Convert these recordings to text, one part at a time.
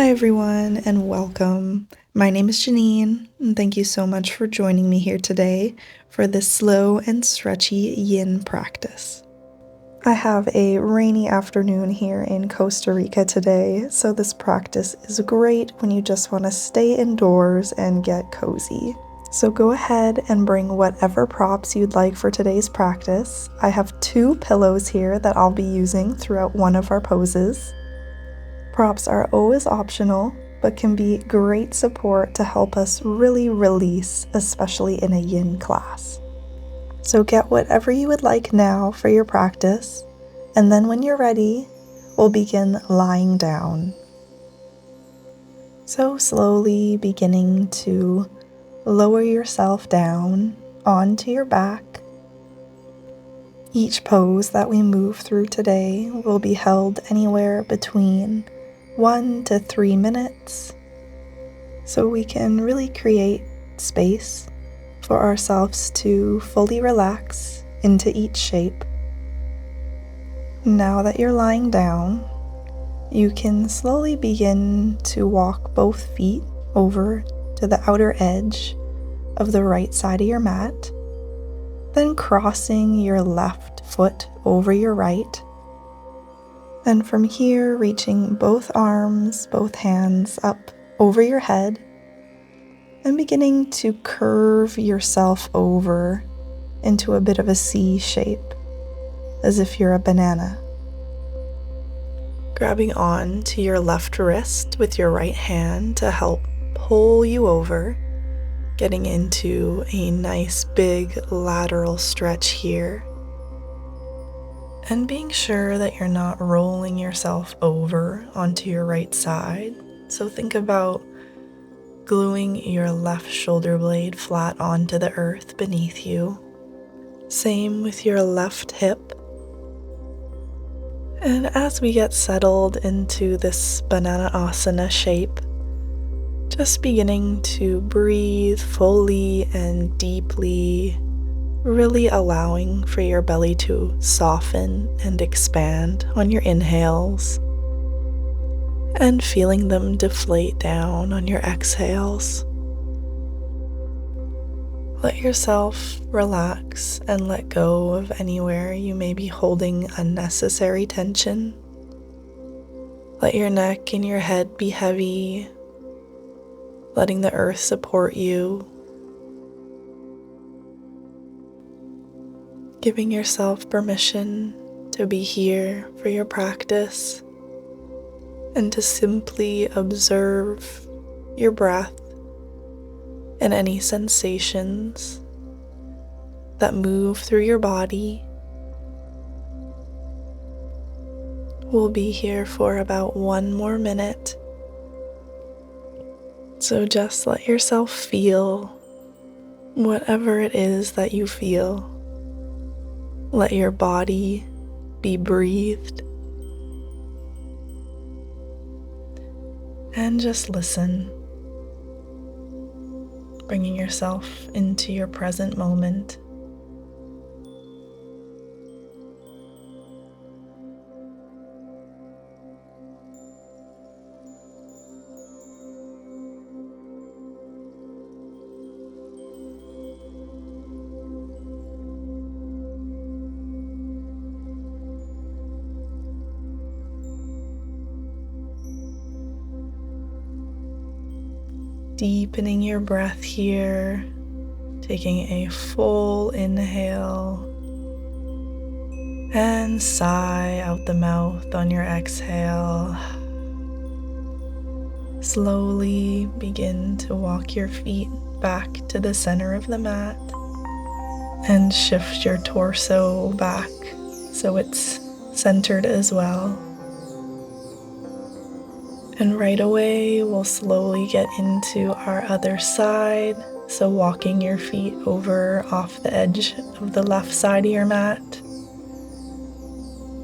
Hi everyone and welcome. My name is Janine and thank you so much for joining me here today for this slow and stretchy yin practice. I have a rainy afternoon here in Costa Rica today, so this practice is great when you just want to stay indoors and get cozy. So go ahead and bring whatever props you'd like for today's practice. I have 2 pillows here that I'll be using throughout one of our poses. Props are always optional, but can be great support to help us really release, especially in a yin class. So get whatever you would like now for your practice, and then when you're ready, we'll begin lying down. So slowly beginning to lower yourself down onto your back. Each pose that we move through today will be held anywhere between 1 to 3 minutes, so we can really create space for ourselves to fully relax into each shape. Now that you're lying down, you can slowly begin to walk both feet over to the outer edge of the right side of your mat, then crossing your left foot over your right. And from here, reaching both arms, both hands up over your head and beginning to curve yourself over into a bit of a C shape, as if you're a banana. Grabbing on to your left wrist with your right hand to help pull you over, getting into a nice big lateral stretch here. And being sure that you're not rolling yourself over onto your right side. So think about gluing your left shoulder blade flat onto the earth beneath you. Same with your left hip. And as we get settled into this banana asana shape, just beginning to breathe fully and deeply, really allowing for your belly to soften and expand on your inhales and feeling them deflate down on your exhales. Let yourself relax and let go of anywhere you may be holding unnecessary tension. Let your neck and your head be heavy, letting the earth support you. Giving yourself permission to be here for your practice and to simply observe your breath and any sensations that move through your body. We'll be here for about 1 more minute. So just let yourself feel whatever it is that you feel. Let your body be breathed. And just listen, bringing yourself into your present moment. Deepening your breath here, taking a full inhale and sigh out the mouth on your exhale. Slowly begin to walk your feet back to the center of the mat and shift your torso back so it's centered as well. And right away, we'll slowly get into our other side. So walking your feet over off the edge of the left side of your mat.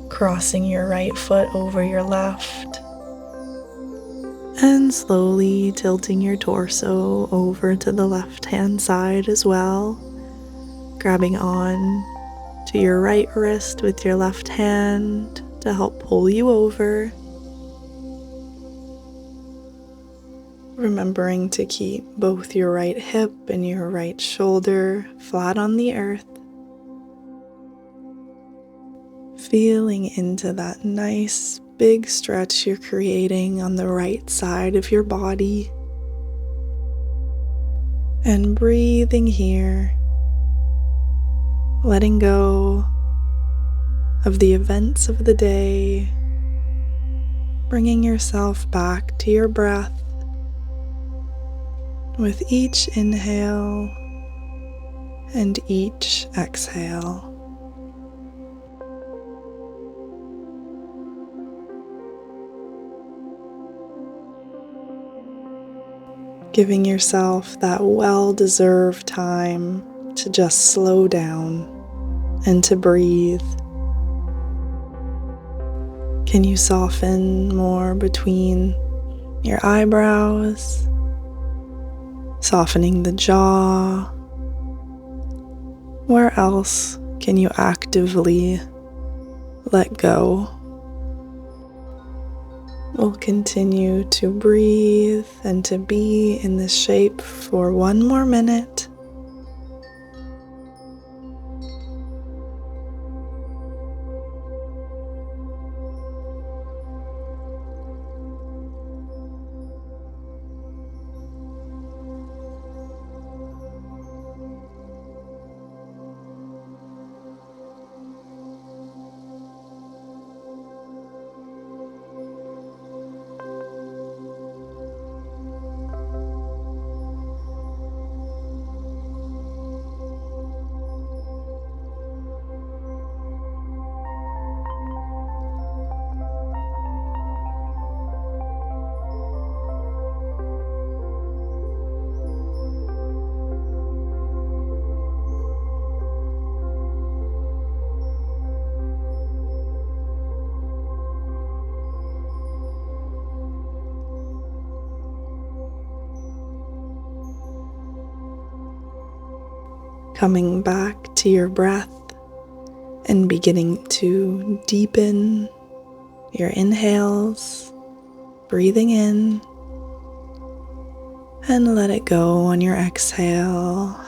Crossing your right foot over your left. And slowly tilting your torso over to the left-hand side as well. Grabbing on to your right wrist with your left hand to help pull you over. remembering to keep both your right hip and your right shoulder flat on the earth. Feeling into that nice big stretch you're creating on the right side of your body. And breathing here, letting go of the events of the day, bringing yourself back to your breath with each inhale and each exhale. Giving yourself that well-deserved time to just slow down and to breathe. Can you soften more between your eyebrows, softening the jaw? Where else can you actively let go? We'll continue to breathe and to be in this shape for one more minute. Coming back to your breath and beginning to deepen your inhales, breathing in, and let it go on your exhale.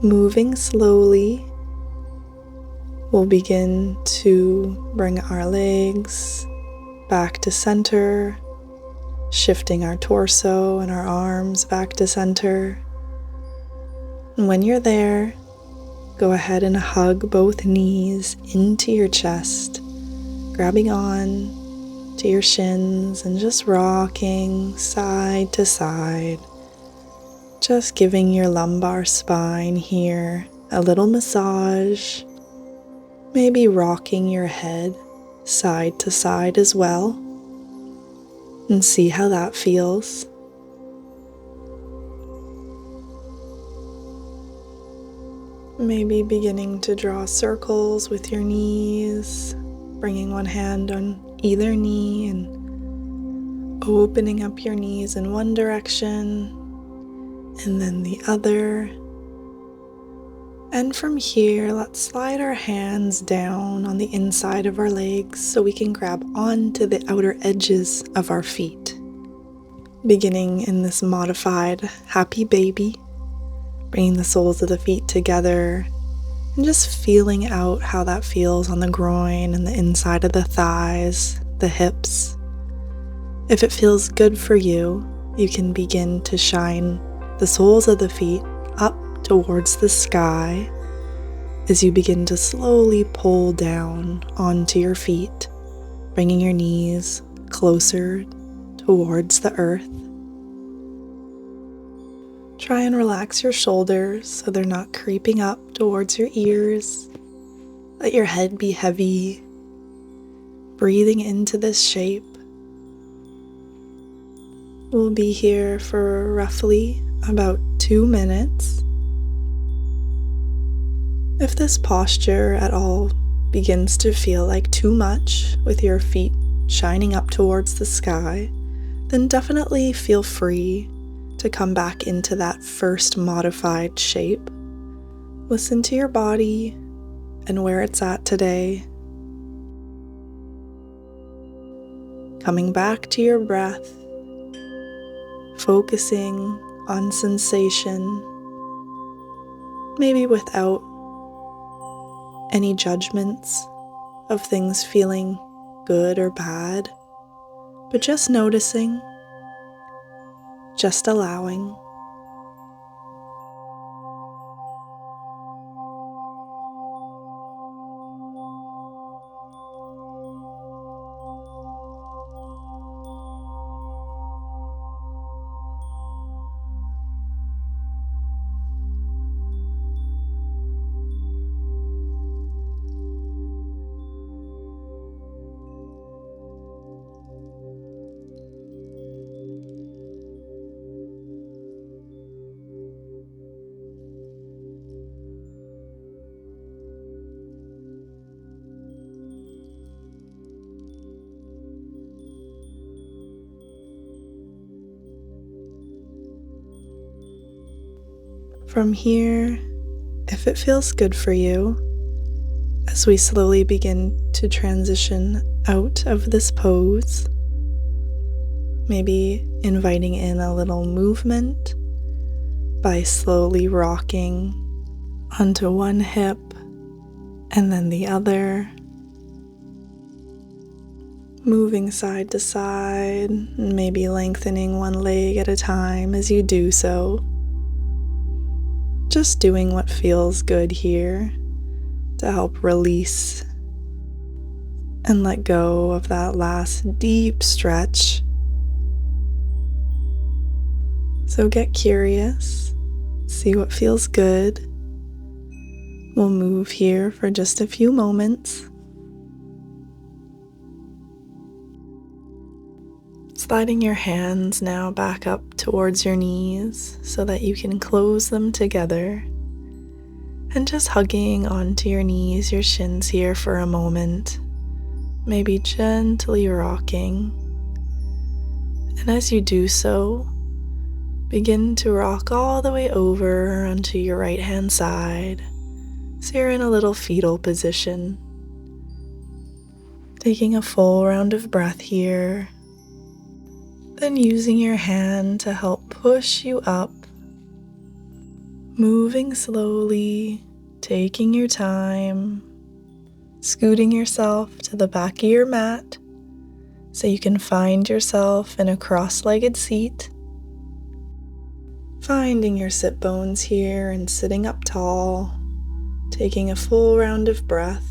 Moving slowly, we'll begin to bring our legs back to center, shifting our torso and our arms back to center. And when you're there, go ahead and hug both knees into your chest, grabbing on to your shins and just rocking side to side, just giving your lumbar spine here a little massage, maybe rocking your head side to side as well, and see how that feels. Maybe beginning to draw circles with your knees, bringing one hand on either knee and opening up your knees in one direction and then the other. And from here, let's slide our hands down on the inside of our legs so we can grab onto the outer edges of our feet. Beginning in this modified happy baby, bringing the soles of the feet together and just feeling out how that feels on the groin and the inside of the thighs, the hips. If it feels good for you, you can begin to shine the soles of the feet up towards the sky as you begin to slowly pull down onto your feet, bringing your knees closer towards the earth. Try and relax your shoulders so they're not creeping up towards your ears. Let your head be heavy, breathing into this shape. We'll be here for roughly about 2 minutes. If this posture at all begins to feel like too much with your feet shining up towards the sky, then definitely feel free to come back into that first modified shape. Listen to your body and where it's at today. coming back to your breath, focusing on sensation, maybe without any judgments of things feeling good or bad, but just noticing, just allowing. From here, if it feels good for you, as we slowly begin to transition out of this pose, maybe inviting in a little movement by slowly rocking onto one hip and then the other, moving side to side, maybe lengthening one leg at a time as you do so. Just doing what feels good here to help release and let go of that last deep stretch. So get curious, see what feels good. We'll move here for just a few moments. Sliding your hands now back up towards your knees so that you can close them together. And just hugging onto your knees, your shins here for a moment. Maybe gently rocking. And as you do so, begin to rock all the way over onto your right hand side. So you're in a little fetal position. Taking a full round of breath here. Then using your hand to help push you up, moving slowly, taking your time, scooting yourself to the back of your mat so you can find yourself in a cross-legged seat, finding your sit bones here and sitting up tall, taking a full round of breath,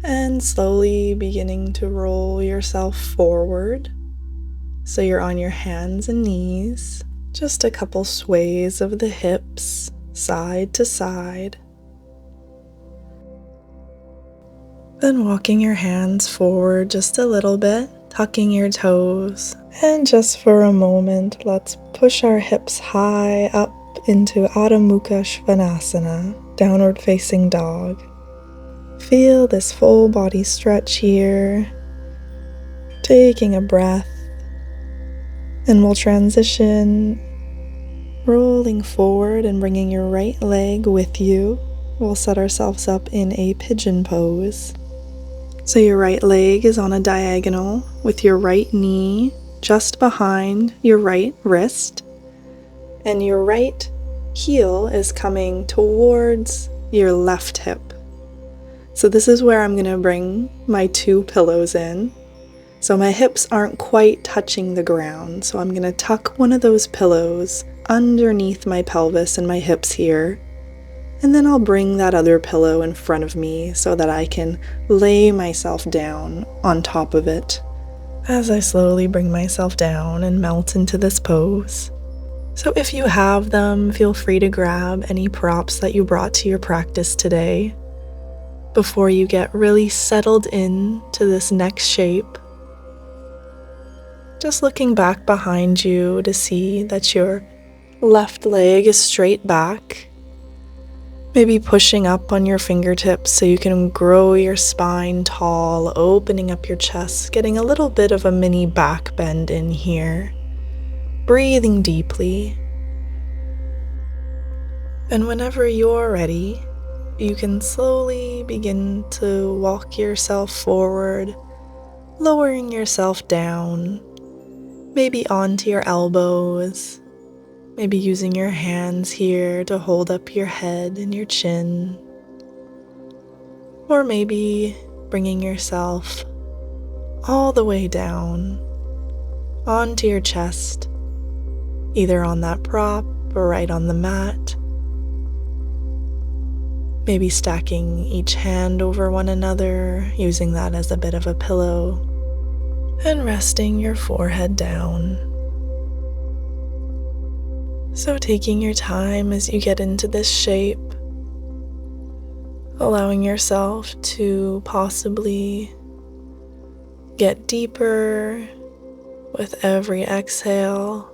and slowly beginning to roll yourself forward. So you're on your hands and knees, just a couple sways of the hips, side to side. Then walking your hands forward just a little bit, tucking your toes. And just for a moment, let's push our hips high up into Adho Mukha Svanasana, downward facing dog. Feel this full body stretch here, taking a breath. And we'll transition, rolling forward and bringing your right leg with you. We'll set ourselves up in a pigeon pose. So your right leg is on a diagonal with your right knee just behind your right wrist. And your right heel is coming towards your left hip. So this is where I'm going to bring my two pillows in. So my hips aren't quite touching the ground, so I'm going to tuck one of those pillows underneath my pelvis and my hips here, and then I'll bring that other pillow in front of me so that I can lay myself down on top of it as I slowly bring myself down and melt into this pose. So if you have them, feel free to grab any props that you brought to your practice today before you get really settled in to this next shape. Just looking back behind you to see that your left leg is straight back. Maybe pushing up on your fingertips so you can grow your spine tall, opening up your chest, getting a little bit of a mini back bend in here. Breathing deeply. And whenever you're ready, you can slowly begin to walk yourself forward, lowering yourself down, maybe onto your elbows, maybe using your hands here to hold up your head and your chin, or maybe bringing yourself all the way down onto your chest, either on that prop or right on the mat. Maybe stacking each hand over one another, using that as a bit of a pillow, and resting your forehead down. So taking your time as you get into this shape, allowing yourself to possibly get deeper with every exhale.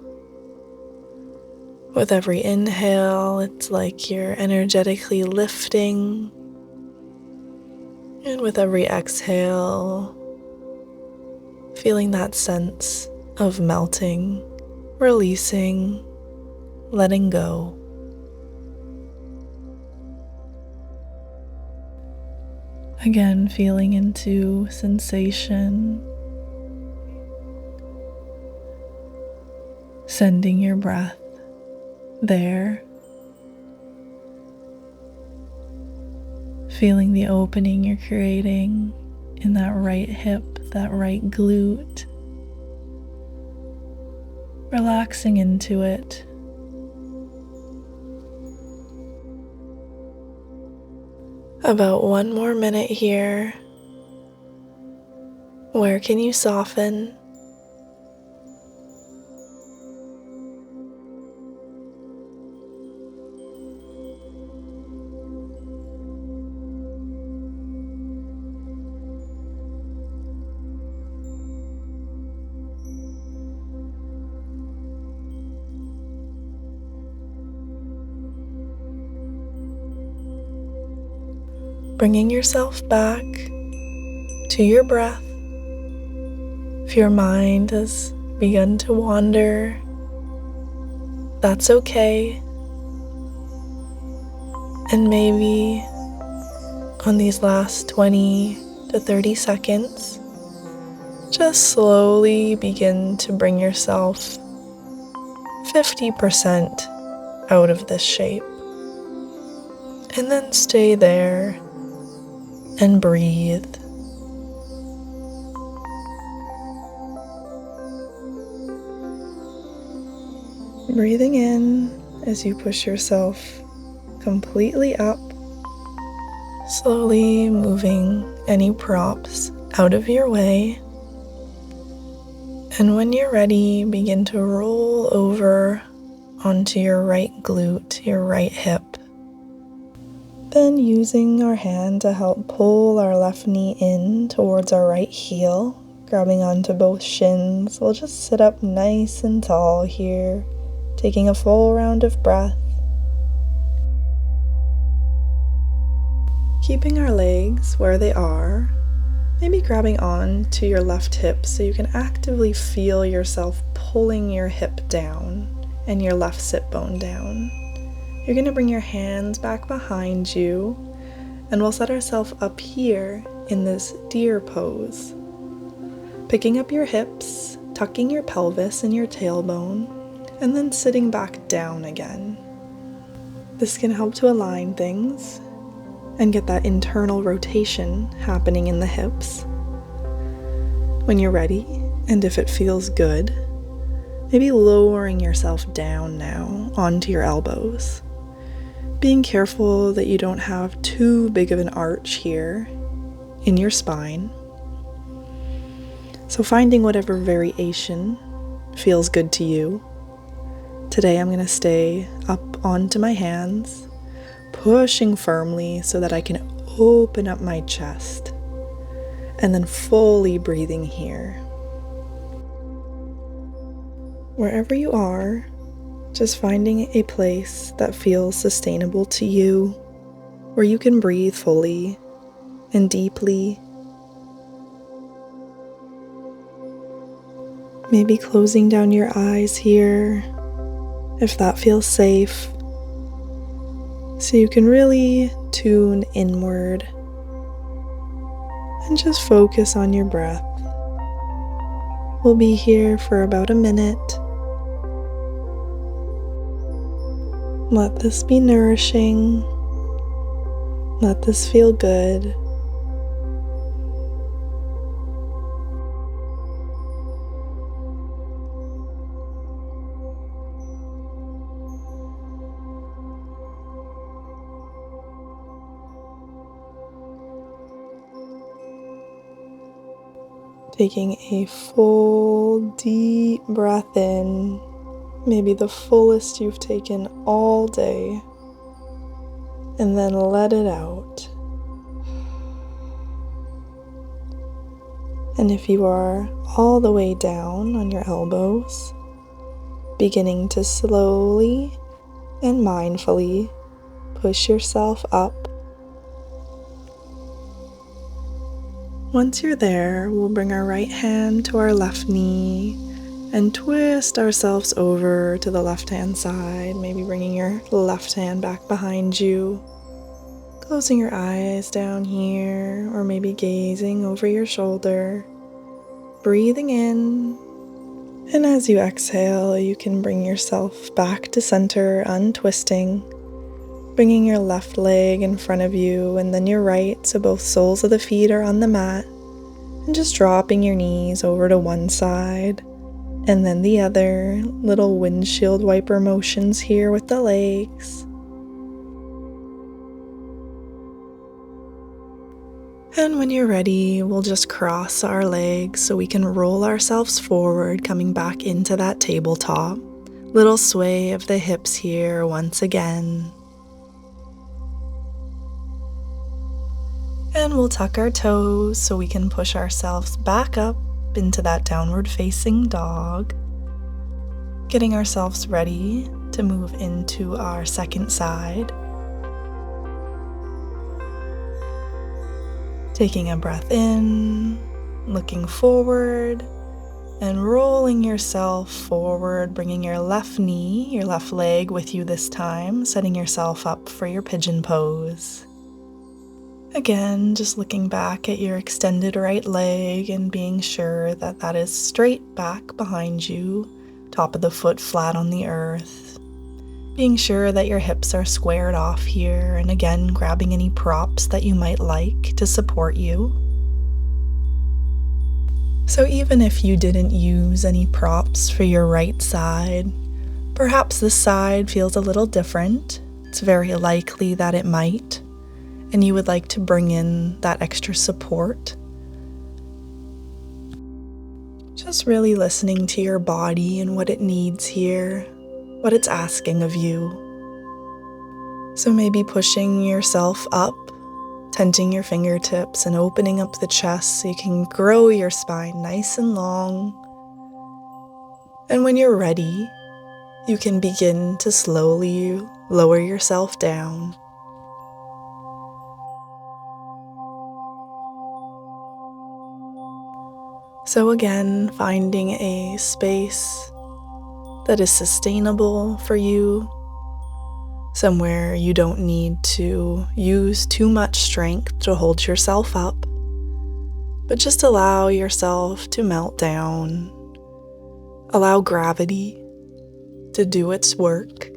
With every inhale, it's like you're energetically lifting. And with every exhale, feeling that sense of melting, releasing, letting go. Again, feeling into sensation, sending your breath there, feeling the opening you're creating in that right hip, that right glute, relaxing into it. About 1 more minute here. Where can you soften? Bringing yourself back to your breath. If your mind has begun to wander, that's okay. And maybe on these last 20 to 30 seconds, just slowly begin to bring yourself 50% out of this shape. And then stay there and breathe. Breathing in as you push yourself completely up, slowly moving any props out of your way. And when you're ready, begin to roll over onto your right glute, your right hip. Then using our hand to help pull our left knee in towards our right heel, grabbing onto both shins, we'll just sit up nice and tall here, taking a full round of breath. Keeping our legs where they are, maybe grabbing on to your left hip so you can actively feel yourself pulling your hip down and your left sit bone down. You're going to bring your hands back behind you, and we'll set ourselves up here in this deer pose. Picking up your hips, tucking your pelvis and your tailbone, and then sitting back down again. This can help to align things and get that internal rotation happening in the hips. When you're ready, and if it feels good, maybe lowering yourself down now onto your elbows. Being careful that you don't have too big of an arch here in your spine. So finding whatever variation feels good to you. Today I'm going to stay up onto my hands, pushing firmly so that I can open up my chest, and then fully breathing here. Wherever you are, just finding a place that feels sustainable to you, where you can breathe fully and deeply. Maybe closing down your eyes here, if that feels safe, so you can really tune inward and just focus on your breath. We'll be here for about a minute. Let this be nourishing. Let this feel good. Taking a full, deep breath in, maybe the fullest you've taken all day, and then let it out. And if you are all the way down on your elbows, beginning to slowly and mindfully push yourself up. Once you're there, we'll bring our right hand to our left knee and twist ourselves over to the left-hand side, maybe bringing your left hand back behind you, closing your eyes down here, or maybe gazing over your shoulder, breathing in, and as you exhale, you can bring yourself back to center, untwisting, bringing your left leg in front of you and then your right, so both soles of the feet are on the mat, and just dropping your knees over to one side and then the other, little windshield wiper motions here with the legs. And when you're ready, we'll just cross our legs so we can roll ourselves forward, coming back into that tabletop. Little sway of the hips here once again. And we'll tuck our toes so we can push ourselves back up into that downward facing dog. Getting ourselves ready to move into our second side. Taking a breath in, looking forward, and rolling yourself forward, bringing your left knee, your left leg with you this time, setting yourself up for your pigeon pose. Again, just looking back at your extended right leg and being sure that that is straight back behind you, top of the foot flat on the earth. Being sure that your hips are squared off here, and again, grabbing any props that you might like to support you. So even if you didn't use any props for your right side, perhaps this side feels a little different. It's very likely that it might. And you would like to bring in that extra support. Just really listening to your body and what it needs here, what it's asking of you. So maybe pushing yourself up, tenting your fingertips and opening up the chest so you can grow your spine nice and long. And when you're ready, you can begin to slowly lower yourself down. So again, finding a space that is sustainable for you, somewhere you don't need to use too much strength to hold yourself up, but just allow yourself to melt down, allow gravity to do its work.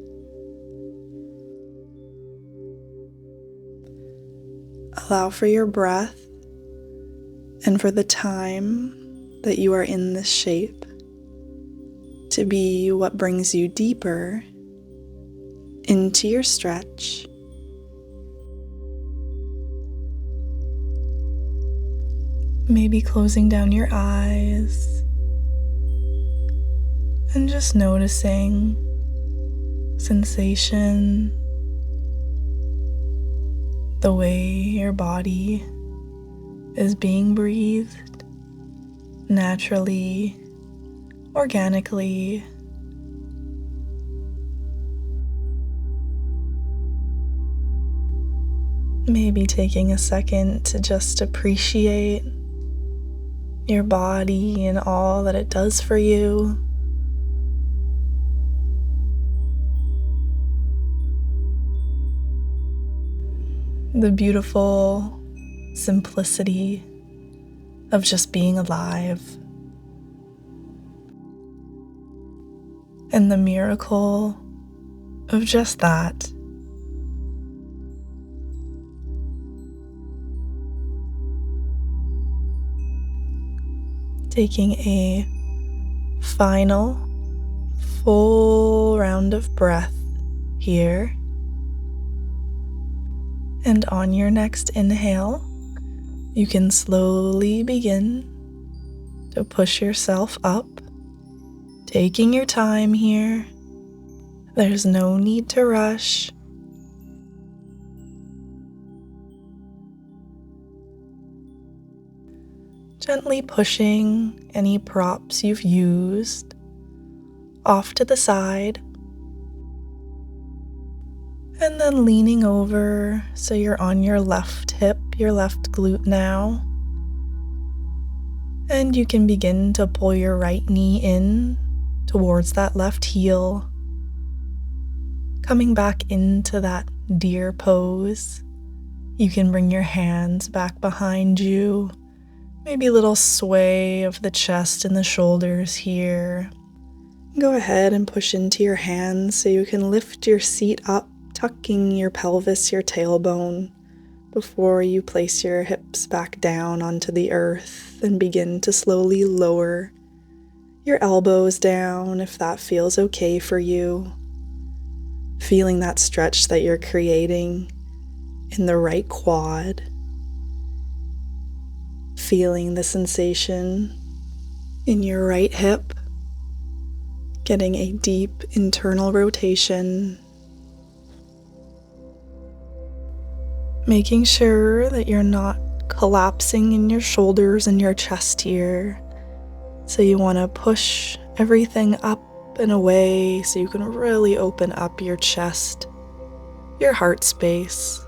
Allow for your breath and for the time that you are in this shape to be what brings you deeper into your stretch. Maybe closing down your eyes and just noticing sensation, the way your body is being breathed naturally, organically. Maybe taking a second to just appreciate your body and all that it does for you. The beautiful simplicity of just being alive. and the miracle of just that. Taking a final full round of breath here. And on your next inhale, you can slowly begin to push yourself up, taking your time here. There's no need to rush. Gently pushing any props you've used off to the side, and then leaning over so you're on your left hip, your left glute now. And you can begin to pull your right knee in towards that left heel, coming back into that deer pose. You can bring your hands back behind you. Maybe a little sway of the chest and the shoulders here. Go ahead and push into your hands so you can lift your seat up, tucking your pelvis, your tailbone, before you place your hips back down onto the earth and begin to slowly lower your elbows down if that feels okay for you. Feeling that stretch that you're creating in the right quad. Feeling the sensation in your right hip, getting a deep internal rotation. Making sure that you're not collapsing in your shoulders and your chest here. So you want to push everything up and away so you can really open up your chest, your heart space.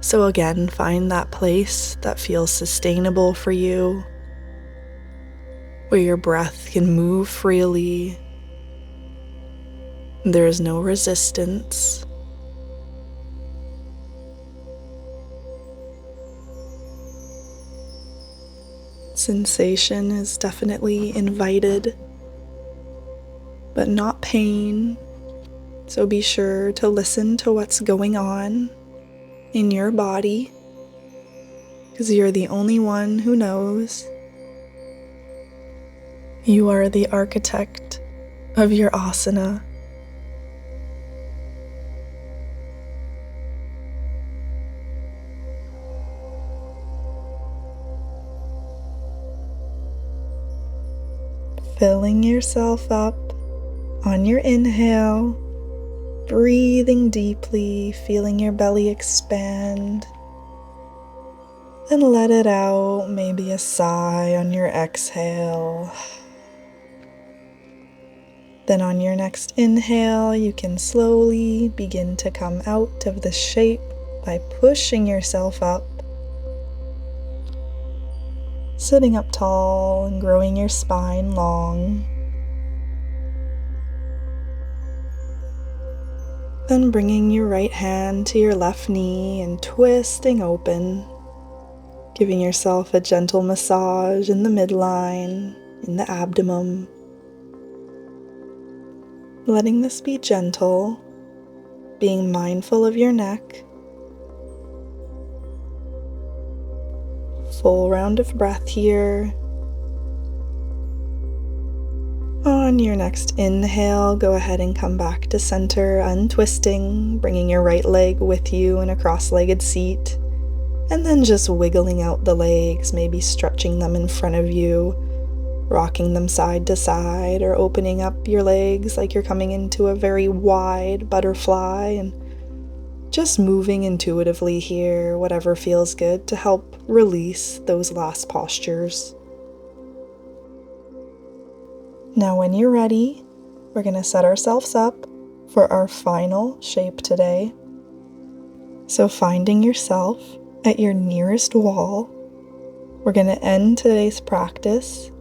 So again, find that place that feels sustainable for you, where your breath can move freely. There is no resistance. Sensation is definitely invited, but not pain. So be sure to listen to what's going on in your body, because you're the only one who knows. You are the architect of your asana. Filling yourself up on your inhale, breathing deeply, feeling your belly expand, and let it out, maybe a sigh on your exhale. Then on your next inhale, you can slowly begin to come out of the shape by pushing yourself up, sitting up tall and growing your spine long. Then bringing your right hand to your left knee and twisting open, giving yourself a gentle massage in the midline, in the abdomen. Letting this be gentle, being mindful of your neck. Full round of breath here. On your next inhale, go ahead and come back to center, untwisting, bringing your right leg with you in a cross-legged seat, and then just wiggling out the legs, maybe stretching them in front of you, rocking them side to side, or opening up your legs like you're coming into a very wide butterfly, and just moving intuitively here, whatever feels good to help release those last postures. Now when you're ready, we're going to set ourselves up for our final shape today. So finding yourself at your nearest wall, we're going to end today's practice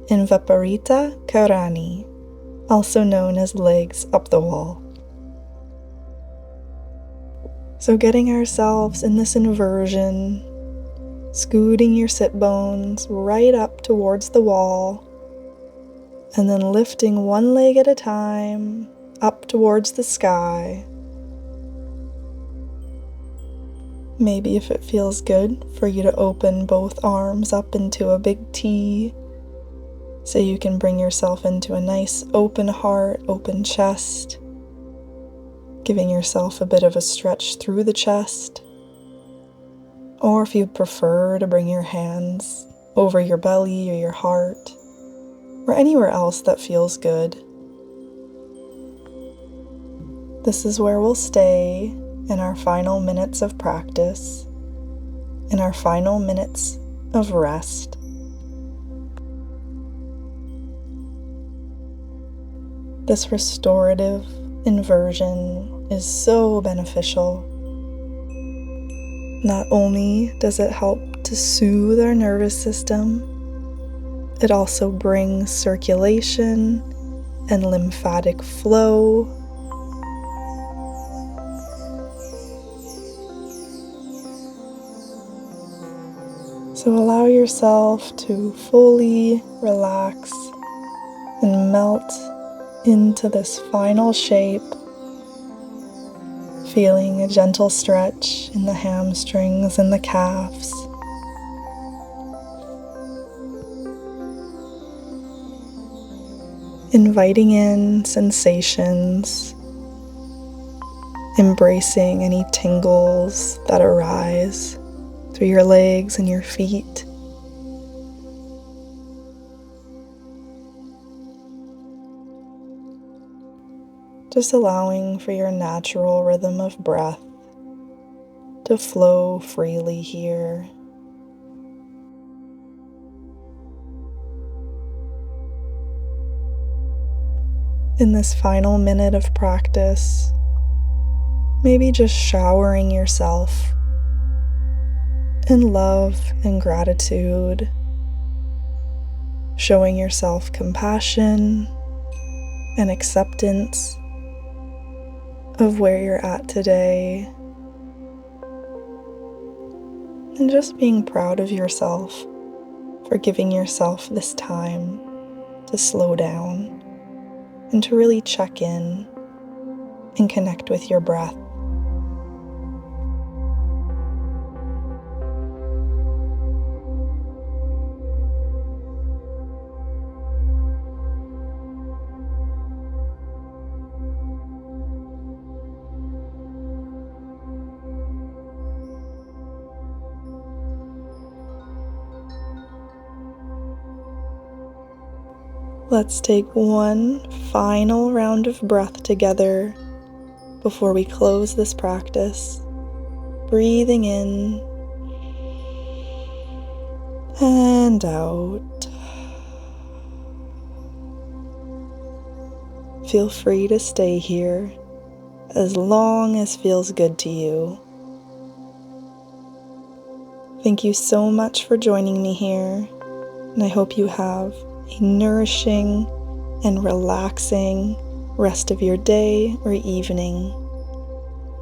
in Viparita Karani, also known as legs up the wall. So getting ourselves in this inversion, scooting your sit bones right up towards the wall, and then lifting one leg at a time up towards the sky. Maybe if it feels good for you to open both arms up into a big T, so you can bring yourself into a nice open heart, open chest, giving yourself a bit of a stretch through the chest. Or if you prefer to bring your hands over your belly or your heart, or anywhere else that feels good. This is where we'll stay in our final minutes of practice, in our final minutes of rest. This restorative inversion is so beneficial. Not only does it help to soothe our nervous system, it also brings circulation and lymphatic flow. So allow yourself to fully relax and melt into this final shape, feeling a gentle stretch in the hamstrings and the calves. Inviting in sensations, embracing any tingles that arise through your legs and your feet. Just allowing for your natural rhythm of breath to flow freely here. In this final minute of practice, maybe just showering yourself in love and gratitude, showing yourself compassion and acceptance of where you're at today, and just being proud of yourself for giving yourself this time to slow down and to really check in and connect with your breath. Let's take one final round of breath together before we close this practice. Breathing in and out. Feel free to stay here as long as feels good to you. Thank you so much for joining me here, and I hope you have a nourishing and relaxing rest of your day or evening.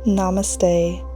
Namaste.